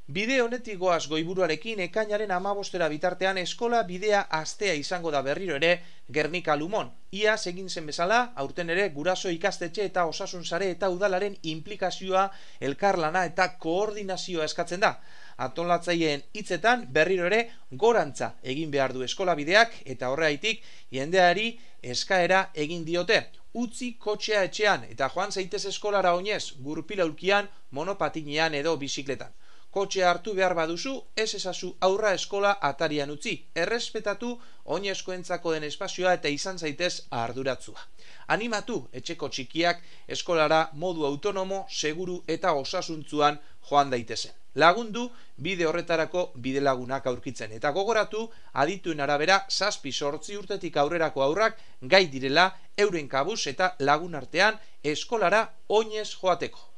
Bide honetik goaz goiburuarekin ekainaren 15 bitartean eskola bidea astea izango da berriro ere Gernika Lumon. Iaz egin zen bezala, aurten ere guraso ikastetxe eta osasun sare eta udalaren inplikazioa, elkarlana eta koordinazioa eskatzen da. Antolatzaileen hitzetan berriro ere gorantza egin behar du eskola bideak eta horregatik jendeari eskaera egin diote. Utzi kotxea etxean eta joan zaitez eskolara oinez, gurpilaulkian, monopatinean edo bizikletan. Kotxea hartu behar baduzu, ez ezazu aurra eskola atarian utzi, errespetatu oinezkoentzako den espazioa eta izan zaitez arduratsua. Animatu etxeko txikiak eskolara modu autonomo, seguru eta osasuntzuan joan daitezen. Lagundu bide horretarako bidelagunak aurkitzen eta gogoratu adituen arabera 7-8 urtetik aurrerako haurrak gai direla euren kabuz eta lagun artean eskolara oinez joateko.